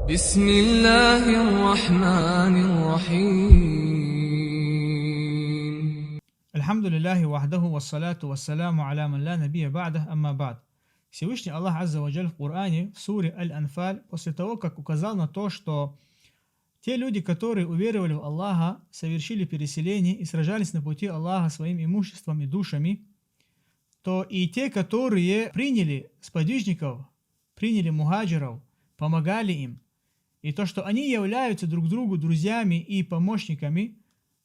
بسم الله الرحمن الرحيم. الحمد لله وحده والصلاة والسلام على من لا نبي بعده, أما بعد. Всевышний Аллах Азза ва Джаль в Коране, в суре Аль-Анфаль, после того, как указал на то, что те люди, которые уверовали в Аллаха, совершили переселение и сражались на пути Аллаха своим имуществом и душами, то и те, которые приняли сподвижников, приняли мухаджиров, помогали им, и то, что они являются друг другу друзьями и помощниками,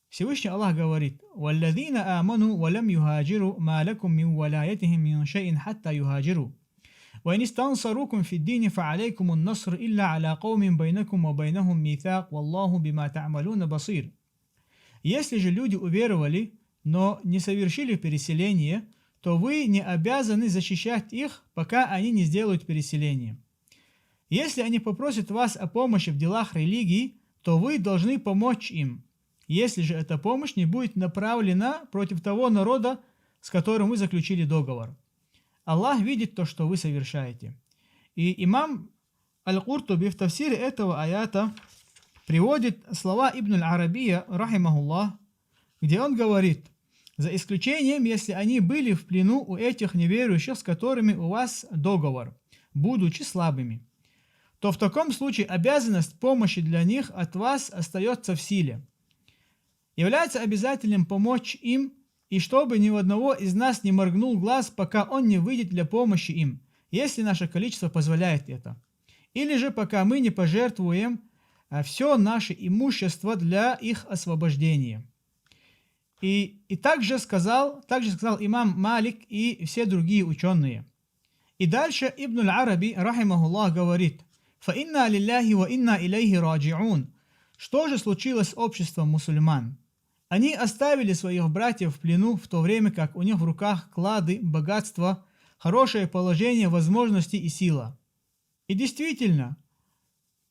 Всевышний Аллах говорит: «Валладзина аману валям юхаджиру ма лакум мин валаятихим мин шайин хатта юхаджиру. Ва ин истансарукум фиддини фа'алейкум ан-наср илля аля каумин байнакум ва байнахум митак, валлаху бима та'малуна басир». Если же люди уверовали, но не совершили переселение, то вы не обязаны защищать их, пока они не сделают переселение. Если они попросят вас о помощи в делах религии, то вы должны помочь им, если же эта помощь не будет направлена против того народа, с которым вы заключили договор. Аллах видит то, что вы совершаете. И имам Аль-Куртуби в тафсире этого аята приводит слова Ибн Аль-Арабия, рахимахуллах, где он говорит: за исключением, если они были в плену у этих неверующих, с которыми у вас договор, будучи слабыми, то в таком случае обязанность помощи для них от вас остается в силе. Является обязательным помочь им, и чтобы ни у одного из нас не моргнул глаз, пока он не выйдет для помощи им, если наше количество позволяет это. Или же пока мы не пожертвуем все наше имущество для их освобождения. И также сказал имам Малик и все другие ученые. И дальше Ибн Аль-Араби, рахимахуллах, говорит: «Фаинна лилляхи ва инна илейхи раджиун». Что же случилось с обществом мусульман? Они оставили своих братьев в плену, в то время как у них в руках клады, богатство, хорошее положение, возможности и сила. И действительно,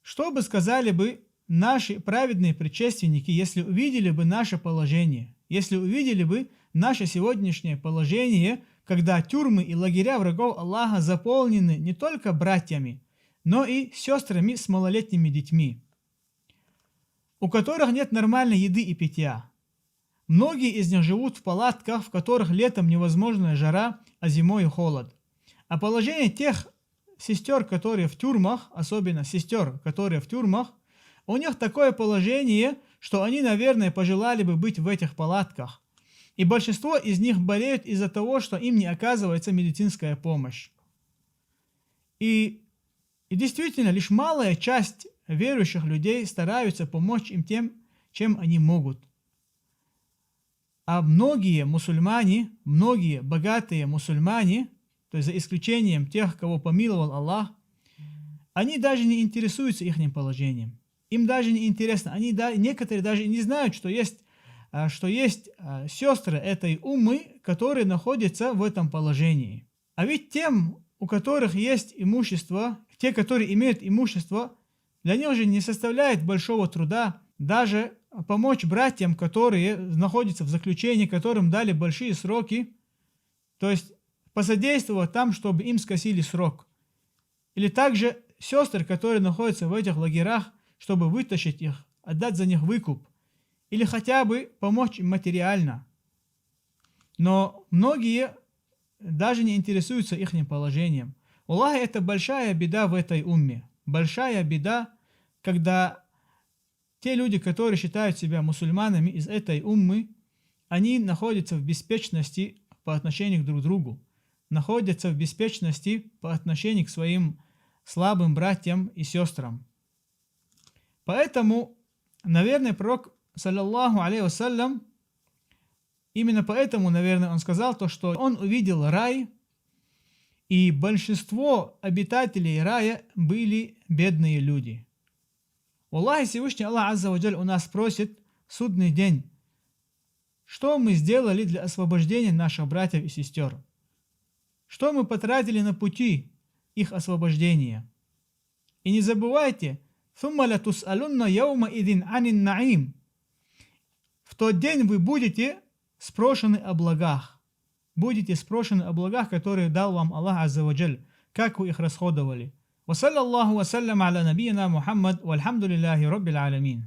что бы сказали бы наши праведные предшественники, если увидели бы наше положение, если увидели бы наше сегодняшнее положение, когда тюрьмы и лагеря врагов Аллаха заполнены не только братьями, но и сестрами с малолетними детьми, у которых нет нормальной еды и питья. Многие из них живут в палатках, в которых летом невозможная жара, а зимой холод. А положение тех сестер, которые в тюрьмах, особенно сестер, которые в тюрьмах, у них такое положение, что они, наверное, пожелали бы быть в этих палатках. И большинство из них болеют из-за того, что им не оказывается медицинская помощь. И действительно, лишь малая часть верующих людей стараются помочь им тем, чем они могут. А многие мусульмане, многие богатые мусульмане, то есть за исключением тех, кого помиловал Аллах, они даже не интересуются их положением. Им даже не интересно. Некоторые даже не знают, что есть сестры этой уммы, которые находятся в этом положении. А ведь тем, у которых есть имущество, те, которые имеют имущество, для них же не составляет большого труда даже помочь братьям, которые находятся в заключении, которым дали большие сроки, то есть посодействовать там, чтобы им скосили срок. Или также сестры, которые находятся в этих лагерях, чтобы вытащить их, отдать за них выкуп, или хотя бы помочь им материально. Но многие даже не интересуются их положением. Аллах, это большая беда в этой умме. Большая беда, когда те люди, которые считают себя мусульманами из этой уммы, они находятся в беспечности по отношению друг к другу, находятся в беспечности по отношению к своим слабым братьям и сестрам. Поэтому, наверное, пророк, саллаллаху алейхи вассалям, именно поэтому, наверное, он сказал то, что он увидел рай, и большинство обитателей рая были бедные люди. Аллах, Всевышний Аллах Азза ва Джаль у нас просит в судный день: что мы сделали для освобождения наших братьев и сестер? Что мы потратили на пути их освобождения? И не забывайте: «Сумма ла тус'алунна яума идин анин наим». В тот день вы будете спрошены о благах. Будете спрошены о благах, которые дал вам Аллах Азза ва Джаль, как вы их расходовали. وصلى الله وسلم على نبينا محمد والحمد لله رب العالمين.